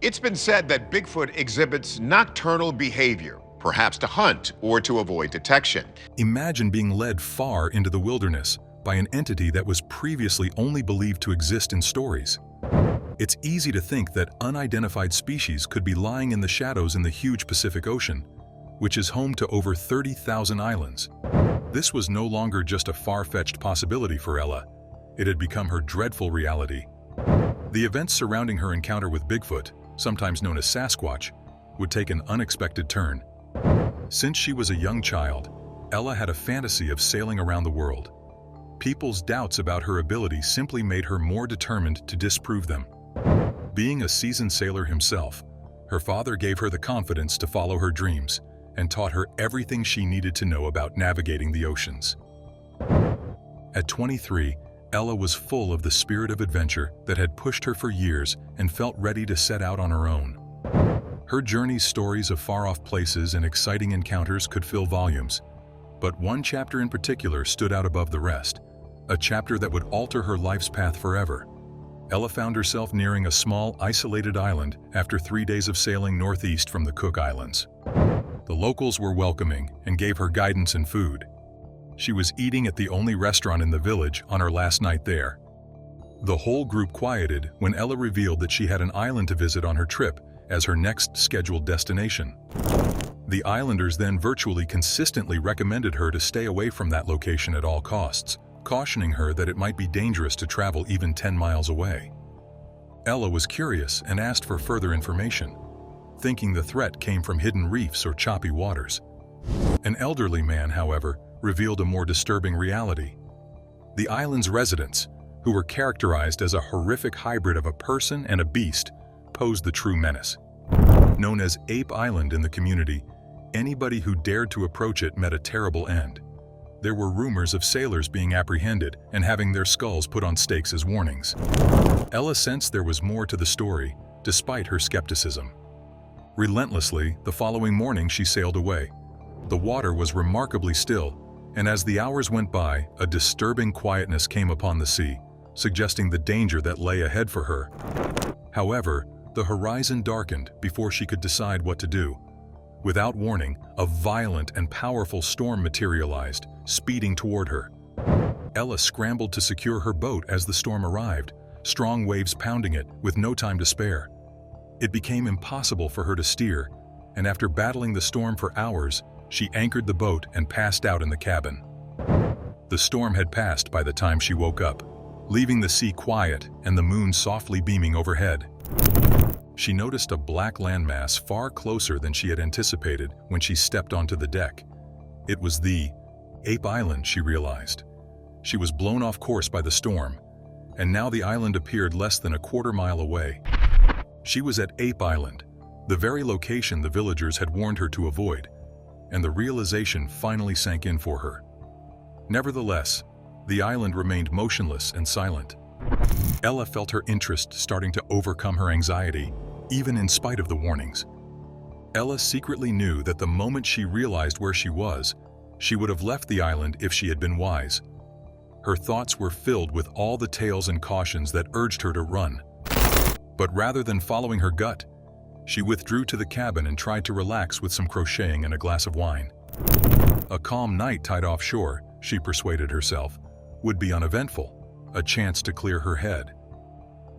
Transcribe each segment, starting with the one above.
It's been said that Bigfoot exhibits nocturnal behavior, perhaps to hunt or to avoid detection. Imagine being led far into the wilderness by an entity that was previously only believed to exist in stories. It's easy to think that unidentified species could be lying in the shadows in the huge Pacific Ocean, which is home to over 30,000 islands. This was no longer just a far-fetched possibility for Ella. It had become her dreadful reality. The events surrounding her encounter with Bigfoot, sometimes known as Sasquatch, would take an unexpected turn. Since she was a young child, Ella had a fantasy of sailing around the world. People's doubts about her ability simply made her more determined to disprove them. Being a seasoned sailor himself, her father gave her the confidence to follow her dreams and taught her everything she needed to know about navigating the oceans. At 23, Ella was full of the spirit of adventure that had pushed her for years and felt ready to set out on her own. Her journey's stories of far-off places and exciting encounters could fill volumes, but one chapter in particular stood out above the rest, a chapter that would alter her life's path forever. Ella found herself nearing a small, isolated island after 3 days of sailing northeast from the Cook Islands. The locals were welcoming and gave her guidance and food. She was eating at the only restaurant in the village on her last night there. The whole group quieted when Ella revealed that she had an island to visit on her trip as her next scheduled destination. The islanders then virtually consistently recommended her to stay away from that location at all costs, cautioning her that it might be dangerous to travel even 10 miles away. Ella was curious and asked for further information, thinking the threat came from hidden reefs or choppy waters. An elderly man, however, revealed a more disturbing reality. The island's residents, who were characterized as a horrific hybrid of a person and a beast, posed the true menace. Known as Ape Island in the community, anybody who dared to approach it met a terrible end. There were rumors of sailors being apprehended and having their skulls put on stakes as warnings. Ella sensed there was more to the story, despite her skepticism. Relentlessly, the following morning she sailed away. The water was remarkably still, and as the hours went by, a disturbing quietness came upon the sea, suggesting the danger that lay ahead for her. However, the horizon darkened before she could decide what to do. Without warning, a violent and powerful storm materialized, speeding toward her. Ella scrambled to secure her boat as the storm arrived, strong waves pounding it with no time to spare. It became impossible for her to steer, and after battling the storm for hours, she anchored the boat and passed out in the cabin. The storm had passed by the time she woke up, leaving the sea quiet and the moon softly beaming overhead. She noticed a black landmass far closer than she had anticipated when she stepped onto the deck. It was the Ape Island, she realized. She was blown off course by the storm, and now the island appeared less than a quarter-mile away. She was at Ape Island, the very location the villagers had warned her to avoid, and the realization finally sank in for her. Nevertheless, the island remained motionless and silent. Ella felt her interest starting to overcome her anxiety, even in spite of the warnings. Ella secretly knew that the moment she realized where she was, she would have left the island if she had been wise. Her thoughts were filled with all the tales and cautions that urged her to run. But rather than following her gut, she withdrew to the cabin and tried to relax with some crocheting and a glass of wine. A calm night tied offshore, she persuaded herself, would be uneventful, a chance to clear her head.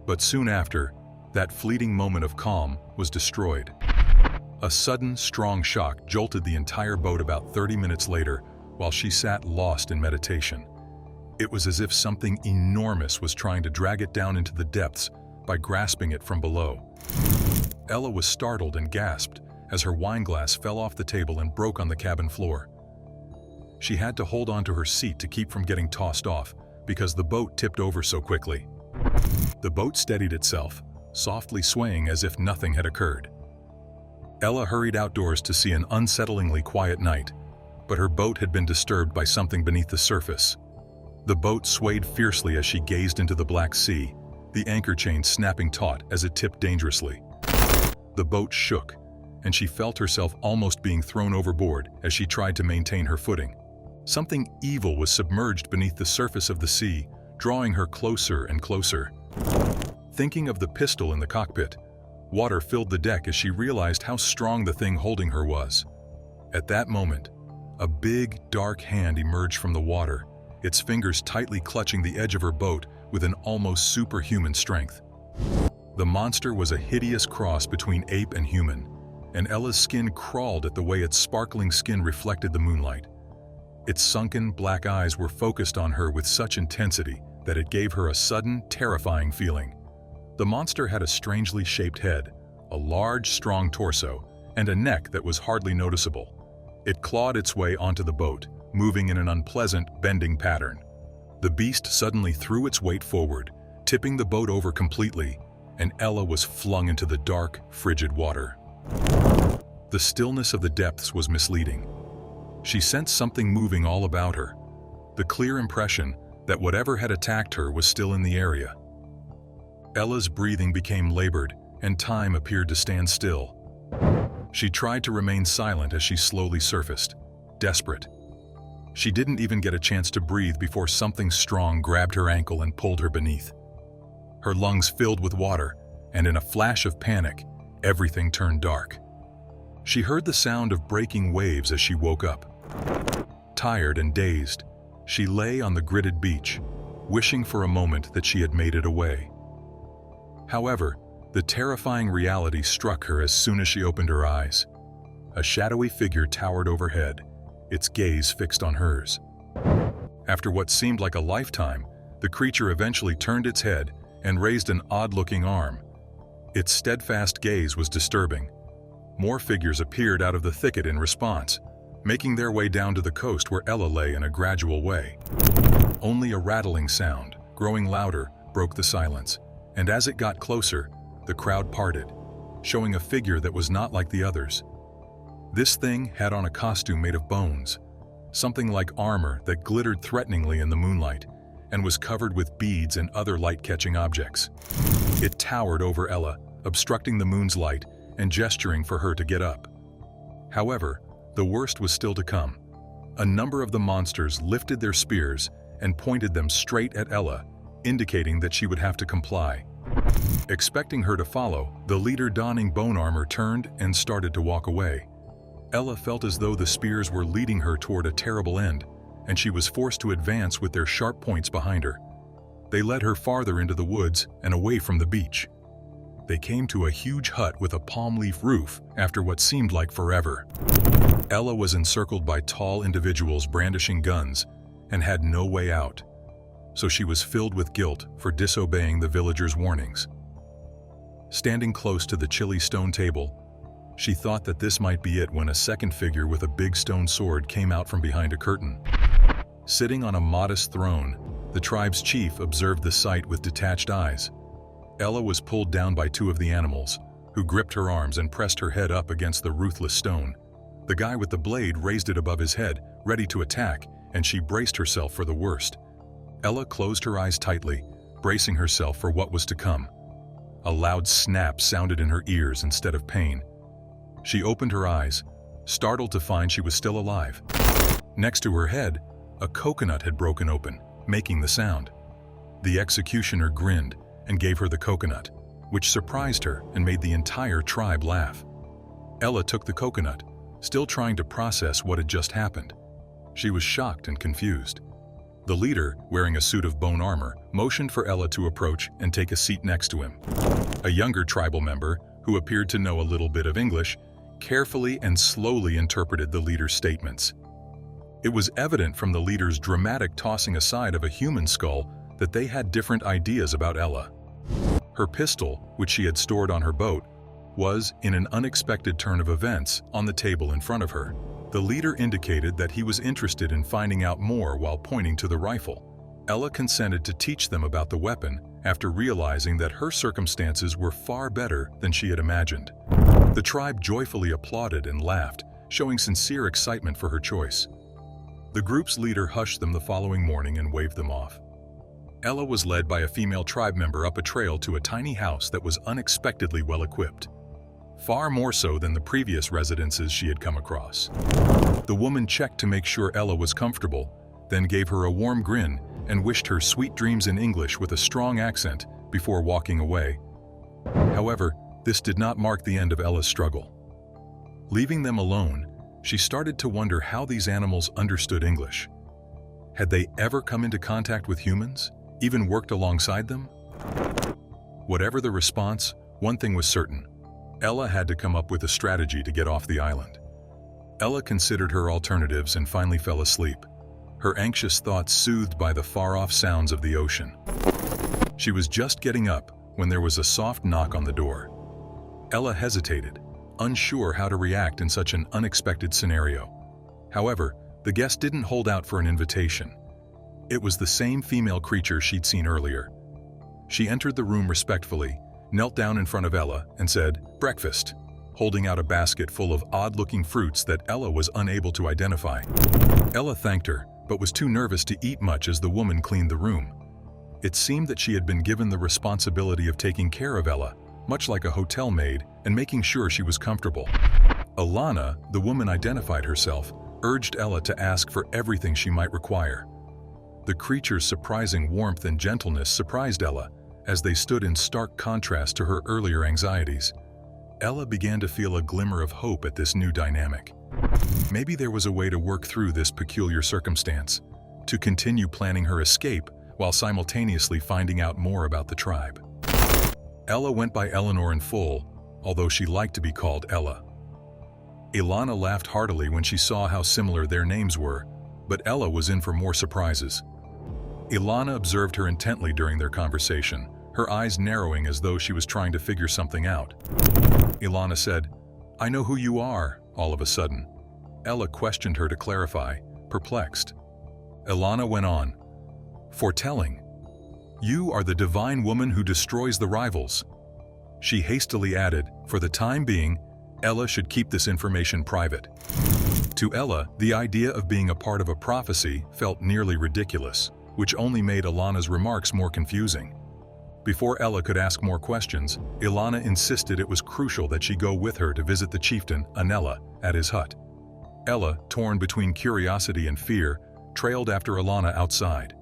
But soon after, that fleeting moment of calm was destroyed. A sudden, strong shock jolted the entire boat about 30 minutes later while she sat lost in meditation. It was as if something enormous was trying to drag it down into the depths by grasping it from below. Ella was startled and gasped as her wine glass fell off the table and broke on the cabin floor. She had to hold on to her seat to keep from getting tossed off because the boat tipped over so quickly. The boat steadied itself, softly swaying as if nothing had occurred. Ella hurried outdoors to see an unsettlingly quiet night, but her boat had been disturbed by something beneath the surface. The boat swayed fiercely as she gazed into the Black Sea, the anchor chain snapping taut as it tipped dangerously. The boat shook, and she felt herself almost being thrown overboard as she tried to maintain her footing. Something evil was submerged beneath the surface of the sea, drawing her closer and closer. Thinking of the pistol in the cockpit, Water filled the deck as she realized how strong the thing holding her was. At that moment, a big, dark hand emerged from the water, its fingers tightly clutching the edge of her boat with an almost superhuman strength. The monster was a hideous cross between ape and human, and Ella's skin crawled at the way its sparkling skin reflected the moonlight. Its sunken, black eyes were focused on her with such intensity that it gave her a sudden, terrifying feeling. The monster had a strangely shaped head, a large, strong torso, and a neck that was hardly noticeable. It clawed its way onto the boat, moving in an unpleasant, bending pattern. The beast suddenly threw its weight forward, tipping the boat over completely, and Ella was flung into the dark, frigid water. The stillness of the depths was misleading. She sensed something moving all about her, the clear impression that whatever had attacked her was still in the area. Ella's breathing became labored, and time appeared to stand still. She tried to remain silent as she slowly surfaced, desperate. She didn't even get a chance to breathe before something strong grabbed her ankle and pulled her beneath. Her lungs filled with water, and in a flash of panic, everything turned dark. She heard the sound of breaking waves as she woke up. Tired and dazed, she lay on the gritted beach, wishing for a moment that she had made it away. However, the terrifying reality struck her as soon as she opened her eyes. A shadowy figure towered overhead, its gaze fixed on hers. After what seemed like a lifetime, the creature eventually turned its head and raised an odd-looking arm. Its steadfast gaze was disturbing. More figures appeared out of the thicket in response, making their way down to the coast where Ella lay in a gradual way. Only a rattling sound, growing louder, broke the silence, and as it got closer, the crowd parted, showing a figure that was not like the others. This thing had on a costume made of bones, something like armor that glittered threateningly in the moonlight, and was covered with beads and other light-catching objects. It towered over Ella, obstructing the moon's light and gesturing for her to get up. However, the worst was still to come. A number of the monsters lifted their spears and pointed them straight at Ella, indicating that she would have to comply. Expecting her to follow, the leader donning bone armor turned and started to walk away. Ella felt as though the spears were leading her toward a terrible end, and she was forced to advance with their sharp points behind her. They led her farther into the woods and away from the beach. They came to a huge hut with a palm leaf roof after what seemed like forever. Ella was encircled by tall individuals brandishing guns and had no way out, so she was filled with guilt for disobeying the villagers' warnings. Standing close to the chilly stone table, she thought that this might be it when a second figure with a big stone sword came out from behind a curtain. Sitting on a modest throne, the tribe's chief observed the sight with detached eyes. Ella was pulled down by two of the animals, who gripped her arms and pressed her head up against the ruthless stone. The guy with the blade raised it above his head, ready to attack, and she braced herself for the worst. Ella closed her eyes tightly, bracing herself for what was to come. A loud snap sounded in her ears instead of pain. She opened her eyes, startled to find she was still alive. Next to her head, a coconut had broken open, making the sound. The executioner grinned and gave her the coconut, which surprised her and made the entire tribe laugh. Ella took the coconut, still trying to process what had just happened. She was shocked and confused. The leader, wearing a suit of bone armor, motioned for Ella to approach and take a seat next to him. A younger tribal member, who appeared to know a little bit of English, carefully and slowly interpreted the leader's statements. It was evident from the leader's dramatic tossing aside of a human skull that they had different ideas about Ella. Her pistol, which she had stored on her boat, was, in an unexpected turn of events, on the table in front of her. The leader indicated that he was interested in finding out more while pointing to the rifle. Ella consented to teach them about the weapon after realizing that her circumstances were far better than she had imagined. The tribe joyfully applauded and laughed, showing sincere excitement for her choice. The group's leader hushed them the following morning and waved them off. Ella was led by a female tribe member up a trail to a tiny house that was unexpectedly well-equipped, far more so than the previous residences she had come across. The woman checked to make sure Ella was comfortable, then gave her a warm grin and wished her sweet dreams in English with a strong accent before walking away. However, This did not mark the end of Ella's struggle. Leaving them alone, she started to wonder how these animals understood English. Had they ever come into contact with humans, even worked alongside them? Whatever the response, one thing was certain. Ella had to come up with a strategy to get off the island. Ella considered her alternatives and finally fell asleep, her anxious thoughts soothed by the far-off sounds of the ocean. She was just getting up when there was a soft knock on the door. Ella hesitated, unsure how to react in such an unexpected scenario. However, the guest didn't hold out for an invitation. It was the same female creature she'd seen earlier. She entered the room respectfully, knelt down in front of Ella, and said, "Breakfast," holding out a basket full of odd-looking fruits that Ella was unable to identify. Ella thanked her, but was too nervous to eat much as the woman cleaned the room. It seemed that she had been given the responsibility of taking care of Ella, much like a hotel maid, and making sure she was comfortable. Alana, the woman identified herself, urged Ella to ask for everything she might require. The creature's surprising warmth and gentleness surprised Ella, as they stood in stark contrast to her earlier anxieties. Ella began to feel a glimmer of hope at this new dynamic. Maybe there was a way to work through this peculiar circumstance, to continue planning her escape while simultaneously finding out more about the tribe. Ella went by Eleanor in full, although she liked to be called Ella. Ilana laughed heartily when she saw how similar their names were, but Ella was in for more surprises. Ilana observed her intently during their conversation, her eyes narrowing as though she was trying to figure something out. Ilana said, "I know who you are," all of a sudden. Ella questioned her to clarify, perplexed. Ilana went on, "Foretelling. You are the divine woman who destroys the rivals." She hastily added, for the time being, Ella should keep this information private. To Ella, the idea of being a part of a prophecy felt nearly ridiculous, which only made Ilana's remarks more confusing. Before Ella could ask more questions, Ilana insisted it was crucial that she go with her to visit the chieftain, Anella, at his hut. Ella, torn between curiosity and fear, trailed after Ilana outside.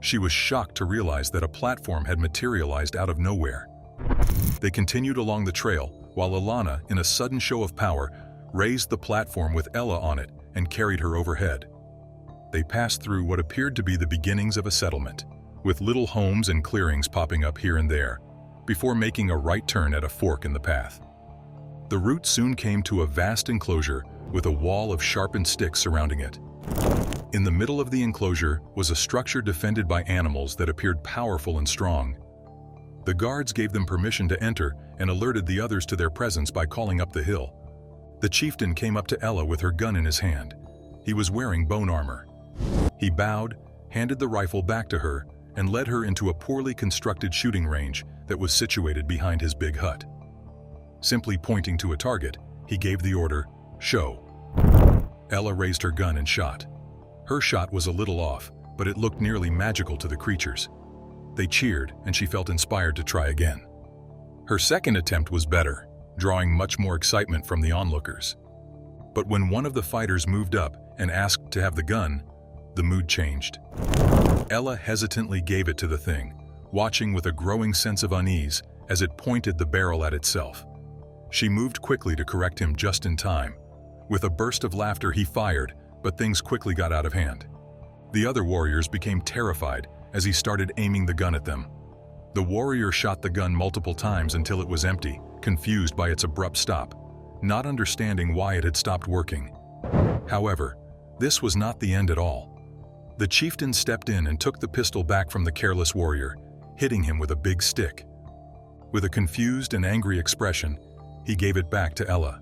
She was shocked to realize that a platform had materialized out of nowhere. They continued along the trail, while Ilana, in a sudden show of power, raised the platform with Ella on it and carried her overhead. They passed through what appeared to be the beginnings of a settlement, with little homes and clearings popping up here and there, before making a right turn at a fork in the path. The route soon came to a vast enclosure with a wall of sharpened sticks surrounding it. In the middle of the enclosure was a structure defended by animals that appeared powerful and strong. The guards gave them permission to enter and alerted the others to their presence by calling up the hill. The chieftain came up to Ella with her gun in his hand. He was wearing bone armor. He bowed, handed the rifle back to her, and led her into a poorly constructed shooting range that was situated behind his big hut. Simply pointing to a target, he gave the order, "Show." Ella raised her gun and shot. Her shot was a little off, but it looked nearly magical to the creatures. They cheered, and she felt inspired to try again. Her second attempt was better, drawing much more excitement from the onlookers. But when one of the fighters moved up and asked to have the gun, the mood changed. Ella hesitantly gave it to the thing, watching with a growing sense of unease as it pointed the barrel at itself. She moved quickly to correct him just in time. With a burst of laughter, he fired, but things quickly got out of hand. The other warriors became terrified as he started aiming the gun at them. The warrior shot the gun multiple times until it was empty, confused by its abrupt stop, not understanding why it had stopped working. However, this was not the end at all. The chieftain stepped in and took the pistol back from the careless warrior, hitting him with a big stick. With a confused and angry expression, he gave it back to Ella.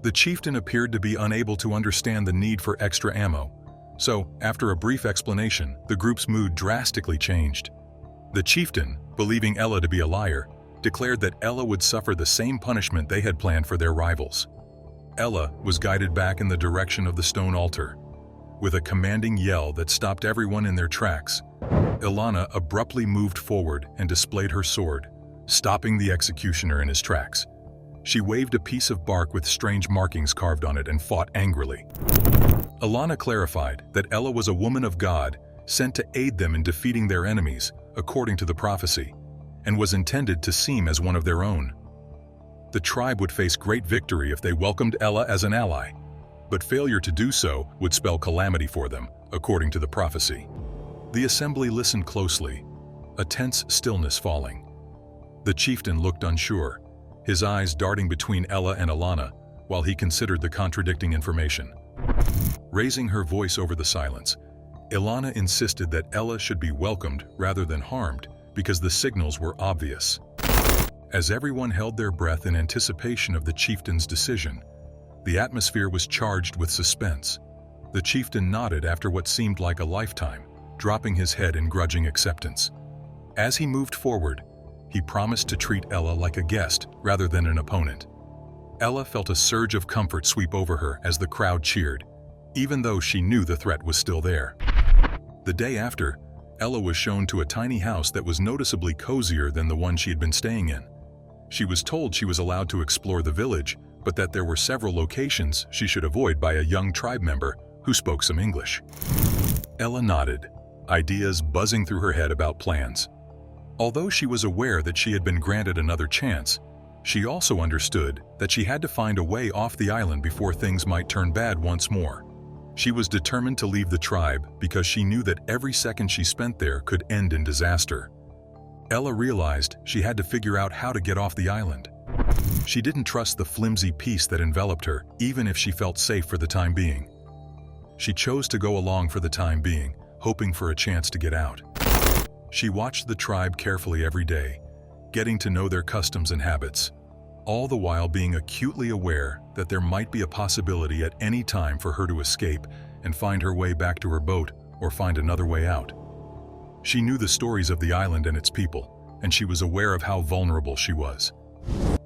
The chieftain appeared to be unable to understand the need for extra ammo, so, after a brief explanation, the group's mood drastically changed. The chieftain, believing Ella to be a liar, declared that Ella would suffer the same punishment they had planned for their rivals. Ella was guided back in the direction of the stone altar. With a commanding yell that stopped everyone in their tracks, Ilana abruptly moved forward and displayed her sword, stopping the executioner in his tracks. She waved a piece of bark with strange markings carved on it and fought angrily. Ilana clarified that Ella was a woman of God sent to aid them in defeating their enemies, according to the prophecy, and was intended to seem as one of their own. The tribe would face great victory if they welcomed Ella as an ally, but failure to do so would spell calamity for them, according to the prophecy. The assembly listened closely, a tense stillness falling. The chieftain looked unsure, his eyes darting between Ella and Alana while he considered the contradicting information. Raising her voice over the silence, Ilana insisted that Ella should be welcomed rather than harmed because the signals were obvious. As everyone held their breath in anticipation of the chieftain's decision, the atmosphere was charged with suspense. The chieftain nodded after what seemed like a lifetime, dropping his head in grudging acceptance. As he moved forward, he promised to treat Ella like a guest rather than an opponent. Ella felt a surge of comfort sweep over her as the crowd cheered, even though she knew the threat was still there. The day after, Ella was shown to a tiny house that was noticeably cozier than the one she had been staying in. She was told she was allowed to explore the village, but that there were several locations she should avoid by a young tribe member who spoke some English. Ella nodded, ideas buzzing through her head about plans. Although she was aware that she had been granted another chance, she also understood that she had to find a way off the island before things might turn bad once more. She was determined to leave the tribe because she knew that every second she spent there could end in disaster. Ella realized she had to figure out how to get off the island. She didn't trust the flimsy peace that enveloped her, even if she felt safe for the time being. She chose to go along for the time being, hoping for a chance to get out. She watched the tribe carefully every day, getting to know their customs and habits, all the while being acutely aware that there might be a possibility at any time for her to escape and find her way back to her boat or find another way out. She knew the stories of the island and its people, and she was aware of how vulnerable she was.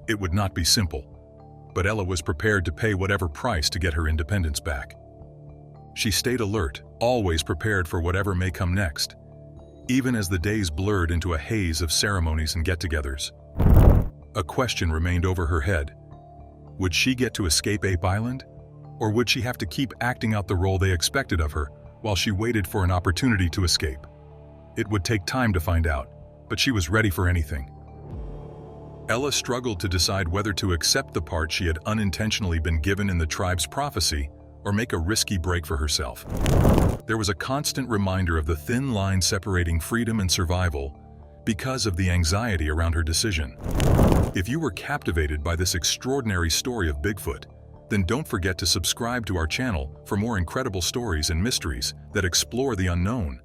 It would not be simple, but Ella was prepared to pay whatever price to get her independence back. She stayed alert, always prepared for whatever may come next, even as the days blurred into a haze of ceremonies and get-togethers. A question remained over her head. Would she get to escape Ape Island? Or would she have to keep acting out the role they expected of her while she waited for an opportunity to escape? It would take time to find out, but she was ready for anything. Ella struggled to decide whether to accept the part she had unintentionally been given in the tribe's prophecy or make a risky break for herself. There was a constant reminder of the thin line separating freedom and survival because of the anxiety around her decision. If you were captivated by this extraordinary story of Bigfoot, then don't forget to subscribe to our channel for more incredible stories and mysteries that explore the unknown.